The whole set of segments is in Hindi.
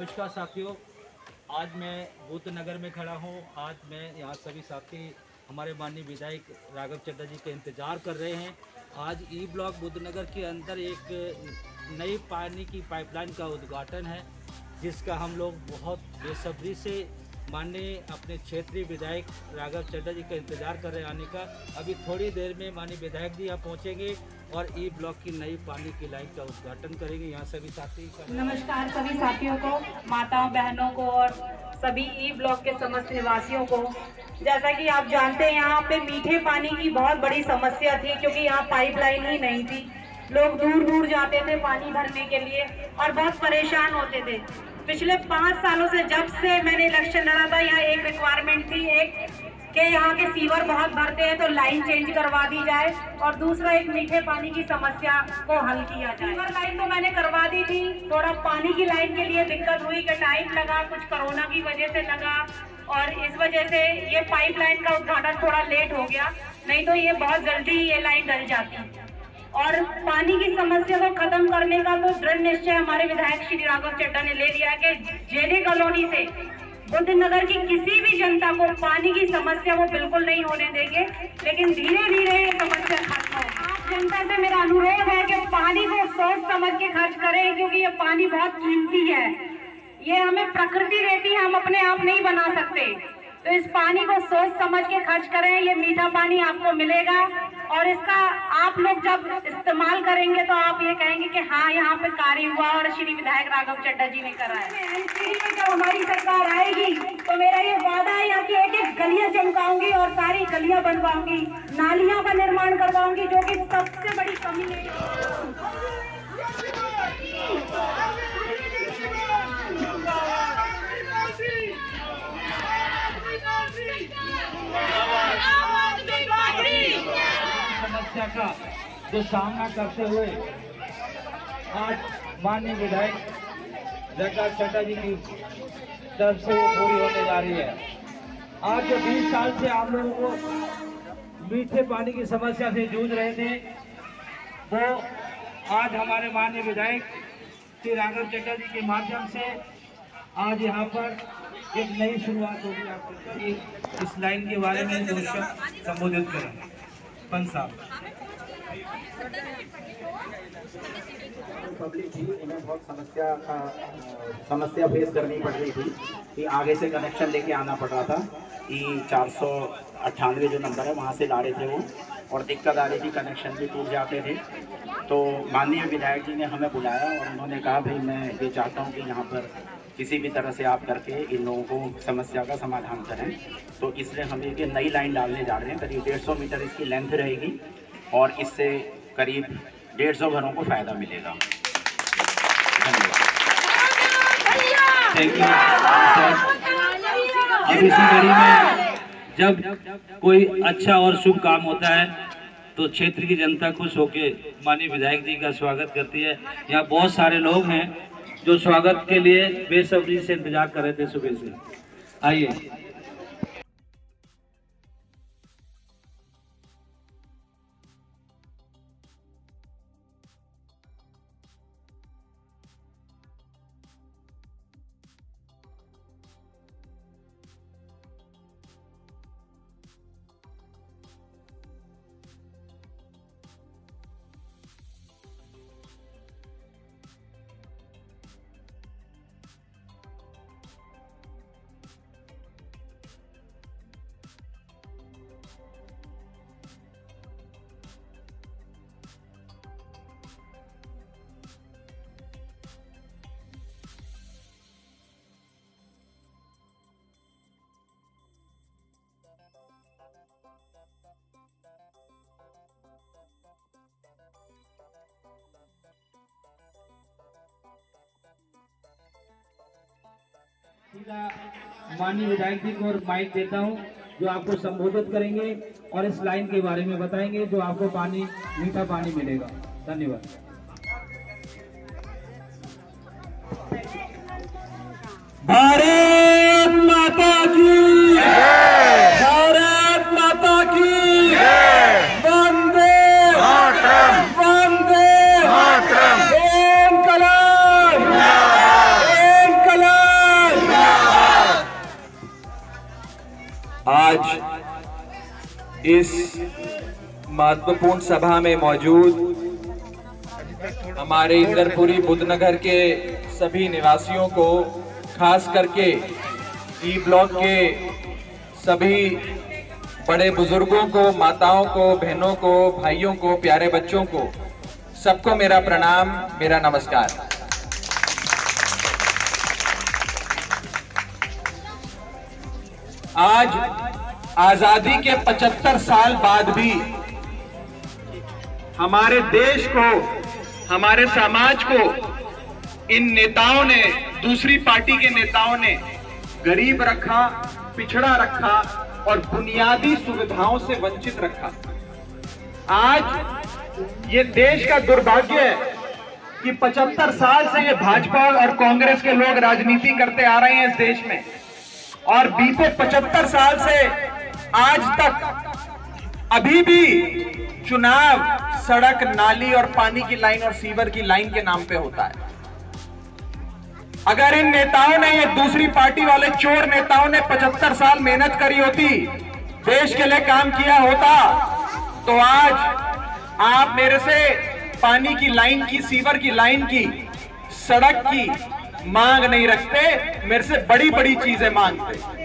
नमस्कार साथियों, आज मैं बुद्ध नगर में खड़ा हूँ। आज मैं यहाँ सभी साथी हमारे माननीय विधायक राघव चड्ढा जी के इंतज़ार कर रहे हैं। आज ई ब्लॉक बुद्ध नगर के अंदर एक नई पानी की पाइपलाइन का उद्घाटन है, जिसका हम लोग बहुत बेसब्री से माननीय अपने क्षेत्रीय विधायक राघव चड्ढा जी का इंतज़ार कर रहे हैं आने का। अभी थोड़ी देर में माननीय विधायक जी यहाँ पहुँचेंगे और ई ब्लॉक की नई पानी की लाइन का उद्घाटन करेंगे। यहाँ सभी साथी नमस्कार सभी साथियों को, माताओं बहनों को और सभी ई ब्लॉक के समस्त निवासियों को। जैसा कि आप जानते हैं, यहाँ पे मीठे पानी की बहुत बड़ी समस्या थी, क्योंकि यहाँ पाइपलाइन ही नहीं थी। लोग दूर दूर जाते थे पानी भरने के लिए और बहुत परेशान होते थे। पिछले 5 सालों से जब से मैंने इलेक्शन लड़ा था, यहाँ एक रिक्वायरमेंट थी, एक कि यहाँ के सीवर बहुत भरते हैं तो लाइन चेंज करवा दी जाए, और दूसरा एक मीठे पानी की समस्या को हल किया जाए। सीवर लाइन तो मैंने करवा दी थी, थोड़ा पानी की लाइन के लिए दिक्कत हुई कि टाइम लगा, कुछ कोरोना की वजह से लगा, और इस वजह से ये पाइपलाइन का उद्घाटन थोड़ा लेट हो गया, नहीं तो ये बहुत जल्दी ये लाइन डल जाती। और पानी की समस्या को खत्म करने का तो दृढ़ निश्चय हमारे विधायक श्री राघव चड्ढा ने ले लिया कि जेले कॉलोनी से बुद्ध नगर की किसी भी जनता को पानी की समस्या वो बिल्कुल नहीं होने देंगे, लेकिन धीरे धीरे ये समस्या खत्म हो। आप जनता से मेरा अनुरोध है कि पानी को सोच समझ के खर्च करें, क्योंकि ये पानी बहुत कीमती है। ये हमें प्रकृति देती है, हम अपने आप नहीं बना सकते। तो इस पानी को सोच समझ के खर्च करें। ये मीठा पानी आपको मिलेगा और इसका आप लोग जब इस्तेमाल करेंगे तो आप ये कहेंगे कि हाँ, यहाँ पे कार्य हुआ और श्री विधायक राघव चड्ढा जी ने करा है। एनसीडी में जब हमारी सरकार आएगी तो मेरा ये वादा है, यहाँ की एक एक गलियां चमकाऊंगी और सारी गलियां बनवाऊंगी, नालियों का निर्माण करवाऊंगी, जो कि सबसे बड़ी कमी है। समस्या का जो सामना करते हुए आज माननीय विधायक राघव चड्ढा जी की तरफ से वो पूरी होने जा रही है। आज जो 20 साल से आप लोगों को मीठे पानी की समस्या से जूझ रहे थे, वो आज हमारे माननीय विधायक श्री राघव चड्ढा जी के माध्यम से आज यहाँ पर एक नई शुरुआत होगी। आपको इस लाइन के बारे में दो शब्द संबोधित करें। पंच साहब। पब्लिक थी, उन्हें बहुत समस्या फेस करनी पड़ रही थी कि आगे से कनेक्शन लेके आना पड़ रहा था कि 498 जो नंबर है वहाँ से ला रहे थे वो, और दिक्कत आ रही थी, कनेक्शन भी टूट जाते थे। तो माननीय विधायक जी ने हमें बुलाया और उन्होंने कहा भाई मैं ये चाहता हूँ कि यहाँ पर किसी भी तरह से आप करके इन लोगों को समस्या का समाधान करें। तो इसलिए हम एक नई लाइन डालने जा रहे हैं, करीब 150 मीटर इसकी लेंथ रहेगी और इससे करीब 150 घरों को फ़ायदा मिलेगा। Thank you sir. अब इसी कड़ी में जब कोई अच्छा और शुभ काम होता है तो क्षेत्र की जनता खुश होकर माननीय विधायक जी का स्वागत करती है। यहाँ बहुत सारे लोग हैं जो स्वागत के लिए बेसब्री से इंतजार कर रहे थे सुबह से। आइए। सीधा माननीय विधायक जी को और माइक देता हूं, जो आपको संबोधित करेंगे और इस लाइन के बारे में बताएंगे जो आपको पानी मीठा पानी मिलेगा। धन्यवाद। भारत माता की जय, भारत माता की जय, वंदे मातरम, वंदे मातरम, ओम कला, ओम कला। आज इस महत्वपूर्ण सभा में मौजूद हमारे इंदरपुरी बुद्धनगर के सभी निवासियों को, खास करके ई ब्लॉक के सभी बड़े बुजुर्गों को, माताओं को, बहनों को, भाइयों को, प्यारे बच्चों को, सबको मेरा प्रणाम, मेरा नमस्कार। आज आजादी के 75 साल बाद भी हमारे देश को, हमारे समाज को इन नेताओं ने, दूसरी पार्टी के नेताओं ने गरीब रखा, पिछड़ा रखा और बुनियादी सुविधाओं से वंचित रखा। आज ये देश का दुर्भाग्य है कि 75 साल से ये भाजपा और कांग्रेस के लोग राजनीति करते आ रहे हैं इस देश में, और बीते 75 साल से आज तक अभी भी चुनाव सड़क, नाली और पानी की लाइन और सीवर की लाइन के नाम पे होता है। अगर इन नेताओं ने, ये दूसरी पार्टी वाले चोर नेताओं ने 75 साल मेहनत करी होती, देश के लिए काम किया होता, तो आज आप मेरे से पानी की लाइन की, सीवर की लाइन की, सड़क की मांग नहीं रखते, मेरे से बड़ी बड़ी चीजें मांगते।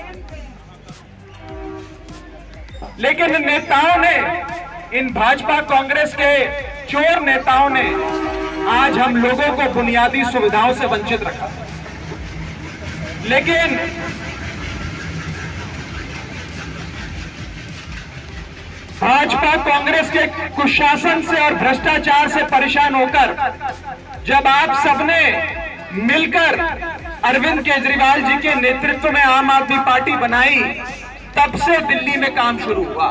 लेकिन इन नेताओं ने, इन भाजपा कांग्रेस के चोर नेताओं ने आज हम लोगों को बुनियादी सुविधाओं से वंचित रखा। लेकिन भाजपा कांग्रेस के कुशासन से और भ्रष्टाचार से परेशान होकर जब आप सबने मिलकर अरविंद केजरीवाल जी के नेतृत्व में आम आदमी पार्टी बनाई, तब से दिल्ली में काम शुरू हुआ,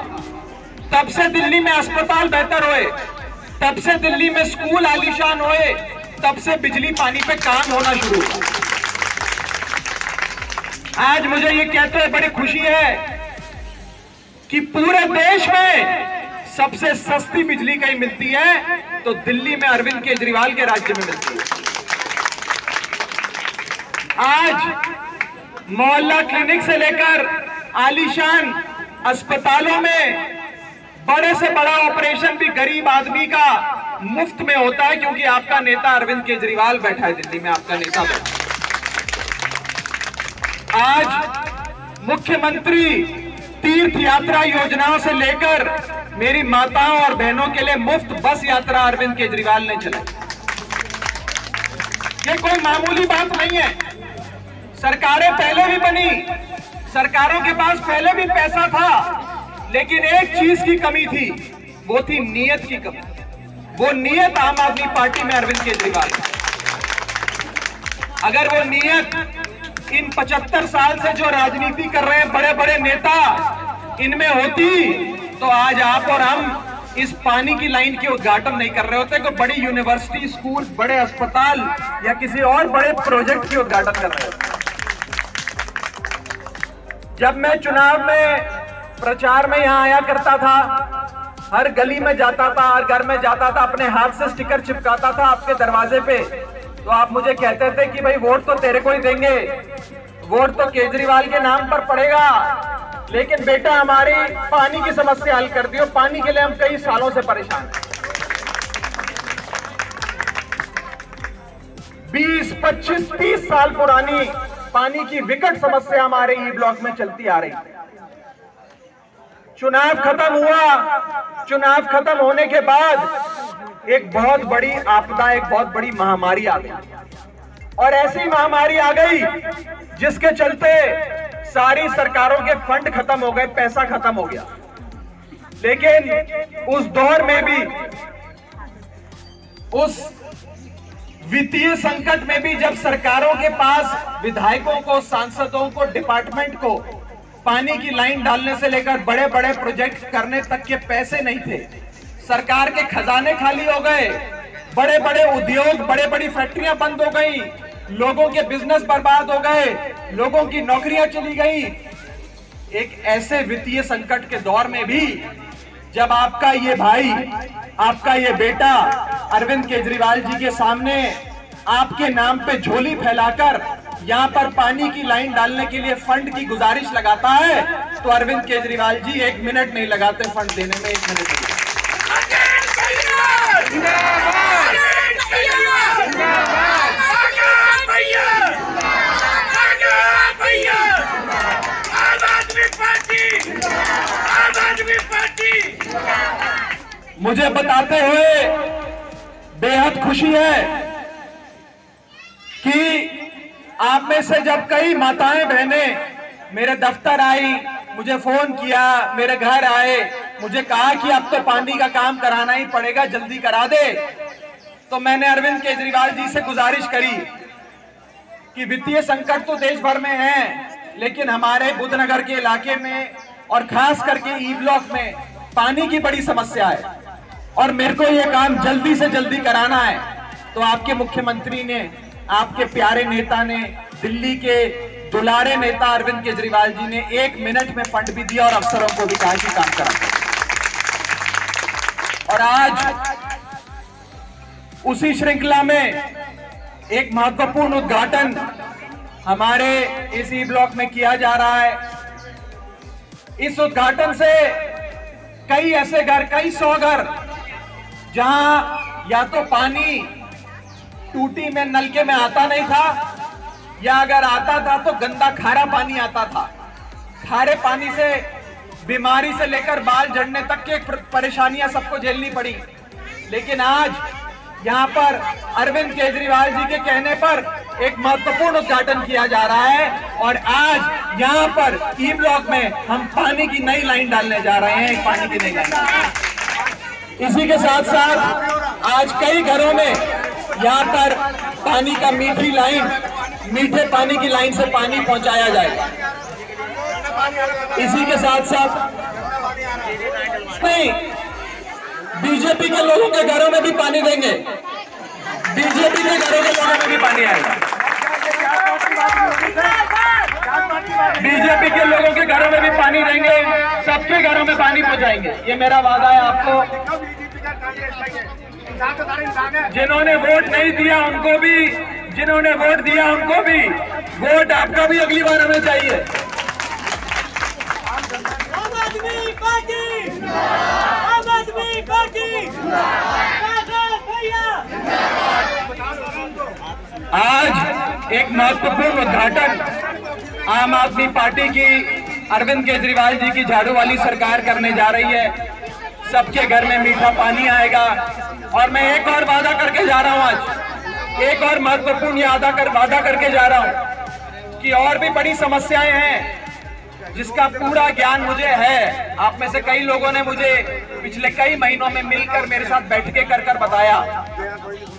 तब से दिल्ली में अस्पताल बेहतर हुए, तब से दिल्ली में स्कूल आलीशान हुए, तब से बिजली पानी पे काम होना शुरू हुआ। आज मुझे ये कहते हुए बड़ी खुशी है कि पूरे देश में सबसे सस्ती बिजली कहीं मिलती है तो दिल्ली में अरविंद केजरीवाल के राज्य में मिलती है। आज मोहल्ला क्लिनिक से लेकर आलीशान अस्पतालों में बड़े से बड़ा ऑपरेशन भी गरीब आदमी का मुफ्त में होता है, क्योंकि आपका नेता अरविंद केजरीवाल बैठा है दिल्ली में, आपका नेता बैठा। आज मुख्यमंत्री तीर्थ यात्रा योजनाओं से लेकर मेरी माताओं और बहनों के लिए मुफ्त बस यात्रा अरविंद केजरीवाल ने चलाई। ये कोई मामूली बात नहीं है। सरकारें पहले भी बनी, सरकारों के पास पहले भी पैसा था, लेकिन एक चीज की कमी थी, वो थी नीयत की कमी। वो नीयत आम आदमी पार्टी में अरविंद केजरीवाल। अगर वो नीयत इन 75 साल से जो राजनीति कर रहे हैं बड़े बड़े नेता, इनमें होती, तो आज आप और हम इस पानी की लाइन की उद्घाटन नहीं कर रहे होते, कोई बड़ी यूनिवर्सिटी, स्कूल, बड़े अस्पताल या किसी और बड़े प्रोजेक्ट की उद्घाटन कर रहे होते। जब मैं चुनाव में प्रचार में यहां आया करता था, हर गली में जाता था, हर घर में जाता था, अपने हाथ से स्टिकर चिपकाता था आपके दरवाजे पे, तो आप मुझे कहते थे कि भाई वोट तो तेरे को ही देंगे, वोट तो केजरीवाल के नाम पर पड़ेगा, लेकिन बेटा हमारी पानी की समस्या हल कर दियो, पानी के लिए हम कई सालों से परेशान हैं। 20, 25, 30 साल पुरानी पानी की विकट समस्या हमारे ई ब्लॉक में चलती आ रही है। चुनाव खत्म हुआ, चुनाव खत्म होने के बाद एक बहुत बड़ी आपदा, एक बहुत बड़ी महामारी आ गई, और ऐसी महामारी आ गई जिसके चलते सारी सरकारों के फंड खत्म हो गए, पैसा खत्म हो गया। लेकिन उस दौर में भी, उस वित्तीय संकट में भी, जब सरकारों के पास विधायकों को, सांसदों को, डिपार्टमेंट को पानी की लाइन डालने से लेकर बड़े बड़े प्रोजेक्ट करने तक के पैसे नहीं थे, सरकार के खजाने खाली हो गए, बड़े बड़े उद्योग, बड़े बड़ी फैक्ट्रियां बंद हो गई, लोगों के बिजनेस बर्बाद हो गए, लोगों की नौकरियां चली गई। एक ऐसे वित्तीय संकट के दौर में भी जब आपका ये भाई, आपका ये बेटा अरविंद केजरीवाल जी के सामने आपके नाम पे झोली फैलाकर यहाँ पर पानी की लाइन डालने के लिए फंड की गुजारिश लगाता है तो अरविंद केजरीवाल जी 1 मिनट नहीं लगाते फंड देने में, 1 मिनट नहीं। मुझे बताते हुए बेहद खुशी है कि आप में से जब कई माताएं बहनें मेरे दफ्तर आई, मुझे फोन किया, मेरे घर आए, मुझे कहा कि अब तो पानी का काम कराना ही पड़ेगा, जल्दी करा दे, तो मैंने अरविंद केजरीवाल जी से गुजारिश करी कि वित्तीय संकट तो देश भर में है, लेकिन हमारे बुद्धनगर के इलाके में और खास करके ई ब्लॉक में पानी की बड़ी समस्या है और मेरे को यह काम जल्दी से जल्दी कराना है। तो आपके मुख्यमंत्री ने, आपके प्यारे नेता ने, दिल्ली के दुलारे नेता अरविंद केजरीवाल जी ने 1 मिनट में फंड भी दिया और अफसरों को भी कहा कि काम करा। और आज उसी श्रृंखला में एक महत्वपूर्ण उद्घाटन हमारे इस ई ब्लॉक में किया जा रहा है। इस उद्घाटन से कई ऐसे घर, कई 100 घर जहां या तो पानी टूटी में नलके में आता नहीं था या अगर आता था तो गंदा खारा पानी आता था। खारे पानी से बीमारी से लेकर बाल झड़ने तक की परेशानियां सबको झेलनी पड़ी, लेकिन आज यहां पर अरविंद केजरीवाल जी के कहने पर एक महत्वपूर्ण उद्घाटन किया जा रहा है और आज यहां पर ई ब्लॉक में हम पानी की नई लाइन डालने जा रहे हैं, पानी की नई लाइन। इसी के साथ साथ आज कई घरों में यहाँ पर पानी का मीठी लाइन, मीठे पानी की लाइन से पानी पहुंचाया जाएगा। इसी के साथ साथ नहीं, बीजेपी के लोगों के घरों में भी पानी देंगे, बीजेपी के घरों के लोगों में भी पानी आएगा, बीजेपी के लोगों के घरों में भी पानी देंगे, सबके घरों में पानी पहुंचाएंगे। ये मेरा वादा है आपको। जिन्होंने वोट नहीं दिया उनको भी, जिन्होंने वोट दिया उनको भी, वोट आपका भी अगली बार हमें चाहिए। आम आदमी पार्टी, आम आदमी पार्टी, आज एक महत्वपूर्ण उद्घाटन आम आदमी पार्टी की अरविंद केजरीवाल जी की झाड़ू वाली सरकार करने जा रही है। सबके घर में मीठा पानी आएगा और मैं एक और वादा करके जा रहा हूं, आज एक और महत्वपूर्ण वादा करके जा रहा हूं कि और भी बड़ी समस्याएं हैं जिसका पूरा ज्ञान मुझे है। आप में से कई लोगों ने मुझे पिछले कई महीनों में मिलकर मेरे साथ बैठकें कर बताया।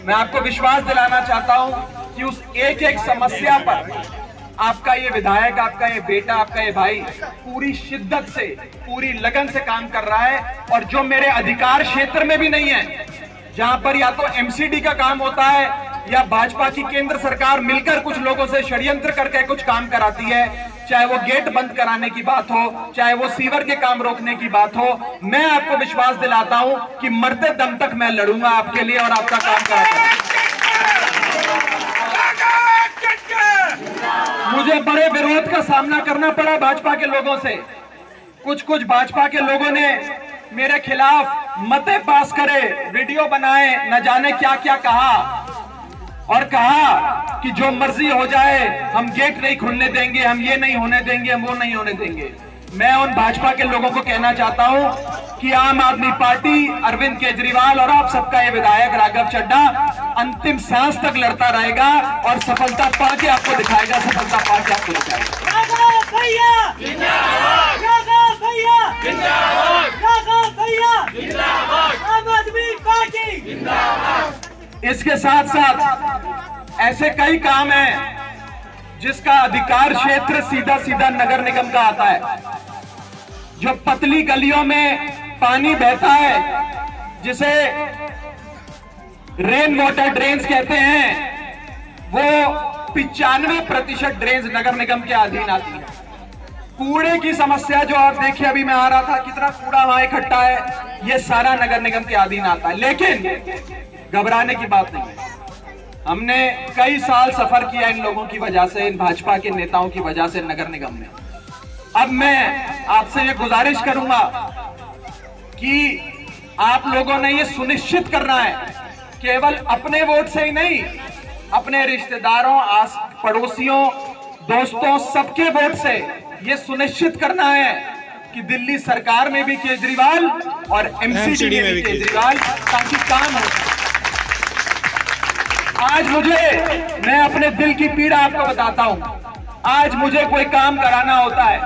मैं आपको विश्वास दिलाना चाहता हूं कि उस एक एक समस्या पर आपका ये विधायक, आपका ये बेटा, आपका ये भाई पूरी शिद्दत से, पूरी लगन से काम कर रहा है। और जो मेरे अधिकार क्षेत्र में भी नहीं है, जहां पर या तो एमसीडी का काम होता है या भाजपा की केंद्र सरकार मिलकर कुछ लोगों से षड्यंत्र करके कुछ काम कराती है, चाहे वो गेट बंद कराने की बात हो, चाहे वो सीवर के काम रोकने की बात हो, मैं आपको विश्वास दिलाता हूं कि मरते दम तक मैं लड़ूंगा आपके लिए और आपका काम कराऊंगा। मुझे बड़े विरोध का सामना करना पड़ा भाजपा के लोगों से। कुछ भाजपा के लोगों ने मेरे खिलाफ मते पास करे, वीडियो बनाए, न जाने क्या क्या कहा और कहा कि जो मर्जी हो जाए, हम गेट नहीं खुलने देंगे, हम ये नहीं होने देंगे, हम वो नहीं होने देंगे। मैं उन भाजपा के लोगों को कहना चाहता हूं कि आम आदमी पार्टी, अरविंद केजरीवाल और आप सबका ये विधायक राघव चड्ढा अंतिम सांस तक लड़ता रहेगा और सफलता पाके आपको दिखाएगा, सफलता पाके आपको दिखाएगा। आम आदमी पार्टी। इसके साथ साथ ऐसे कई काम हैं जिसका अधिकार क्षेत्र सीधा सीधा नगर निगम का आता है। जो पतली गलियों में पानी बहता है, जिसे रेन वाटर ड्रेन्स कहते हैं, वो 95% ड्रेन्स नगर निगम के अधीन आती है। कूड़े की समस्या जो आप देखिए, अभी मैं आ रहा था, कितना कूड़ा वहां इकट्ठा है, ये सारा नगर निगम के अधीन आता है। लेकिन घबराने की बात नहीं है, हमने कई साल सफर किया इन लोगों की वजह से, इन भाजपा के नेताओं की वजह से नगर निगम में। अब मैं आपसे ये गुजारिश करूंगा कि आप लोगों ने ये सुनिश्चित करना है, केवल अपने वोट से ही नहीं, अपने रिश्तेदारों, आस पड़ोसियों, दोस्तों, सबके वोट से ये सुनिश्चित करना है कि दिल्ली सरकार में भी केजरीवाल और एमसीडी में भी केजरीवाल, ताकि काम हो। आज मैं अपने दिल की पीड़ा आपको बताता हूं। आज मुझे कोई काम कराना होता है,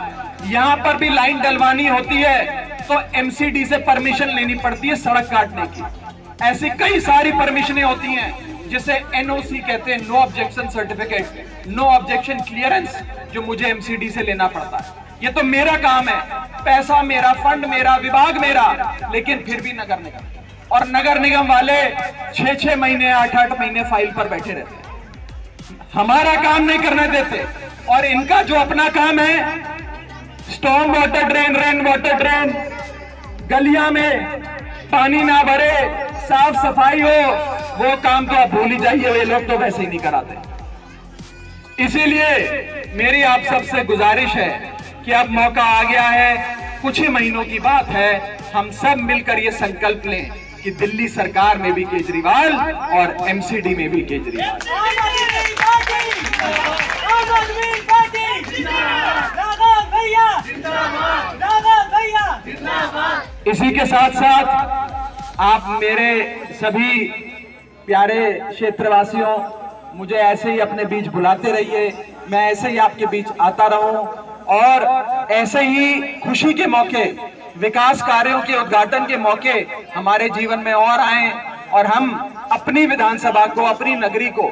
यहां पर भी लाइन डलवानी होती है तो एमसीडी से परमिशन लेनी पड़ती है सड़क काटने की। ऐसी कई सारी परमिशनें होती हैं जिसे एनओसी कहते हैं, no objection certificate, no objection clearance, जो मुझे एमसीडी से लेना पड़ता है। ये तो मेरा काम है, पैसा मेरा, फंड मेरा, विभाग मेरा, लेकिन फिर भी नगर निगम और नगर निगम वाले 6-6 महीने, 8-8 महीने फाइल पर बैठे रहते हैं, हमारा काम नहीं करने देते। और इनका जो अपना काम है, storm water drain, rain water drain, गलियां में पानी ना भरे, साफ सफाई हो, वो काम तो आप भूल ही जाइए, वे लोग तो वैसे ही नहीं कराते। इसीलिए मेरी आप सबसे गुजारिश है कि अब मौका आ गया है, कुछ ही महीनों की बात है, हम सब मिलकर ये संकल्प लें कि दिल्ली सरकार में भी केजरीवाल और एमसीडी में भी केजरीवाल। आम आदमी पार्टी जिंदाबाद भैया, जिंदाबाद भैया, जिंदाबाद। इसी के साथ साथ आप मेरे सभी प्यारे क्षेत्रवासियों, मुझे ऐसे ही अपने बीच बुलाते रहिए, मैं ऐसे ही आपके बीच आता रहूं और ऐसे ही खुशी के मौके, विकास कार्यों के उद्घाटन के मौके हमारे जीवन में और आए और हम अपनी विधानसभा को, अपनी नगरी को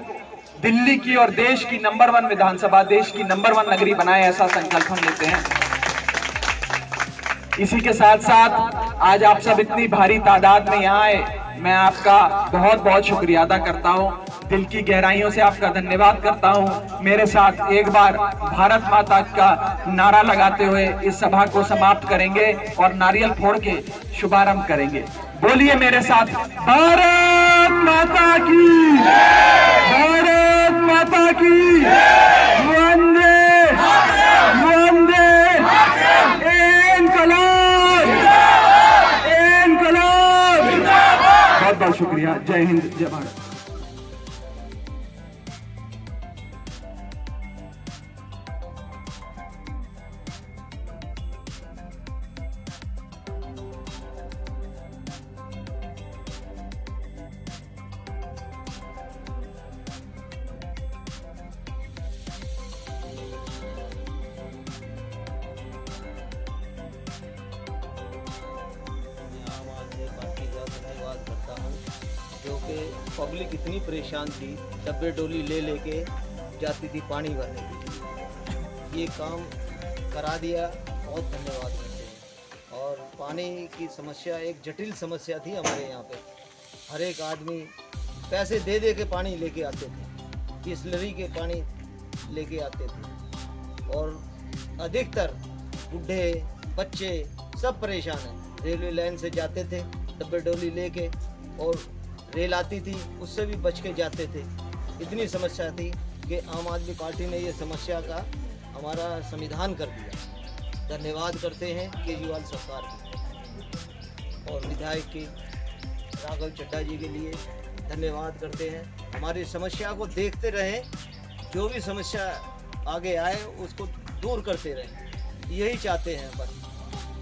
दिल्ली की और देश की नंबर 1 विधानसभा, देश की नंबर 1 नगरी बनाए, ऐसा संकल्प हम लेते हैं। इसी के साथ साथ आज आप सब इतनी भारी तादाद में यहाँ आए, मैं आपका बहुत बहुत शुक्रिया अदा करता हूँ, दिल की गहराइयों से आपका धन्यवाद करता हूँ। मेरे साथ एक बार भारत माता का नारा लगाते हुए इस सभा को समाप्त करेंगे और नारियल फोड़ के शुभारंभ करेंगे। बोलिए मेरे साथ, भारत माता की, भारत माता की, वंदे वंदे, इनकलाब, इनकलाब। बहुत बहुत शुक्रिया। जय हिंद, जय भारत। जो कि पब्लिक इतनी परेशान थी, डब्बे डोली ले लेके जाती थी पानी भरने के लिए, ये काम करा दिया, बहुत धन्यवाद करते हैं। और पानी की समस्या एक जटिल समस्या थी हमारे यहाँ पे, हर एक आदमी पैसे दे दे के पानी लेके आते थे, बिसलरी के पानी लेके आते थे और अधिकतर बूढ़े बच्चे सब परेशान हैं। रेलवे लाइन से जाते थे डब्बे डोली लेके और रेल आती थी उससे भी बच के जाते थे। इतनी समस्या थी कि आम आदमी पार्टी ने ये समस्या का हमारा समाधान कर दिया। धन्यवाद करते हैं केजरीवाल सरकार की और विधायक की राघव चड्ढा जी के लिए धन्यवाद करते हैं। हमारी समस्या को देखते रहें, जो भी समस्या आगे आए उसको दूर करते रहें, यही चाहते हैं बस।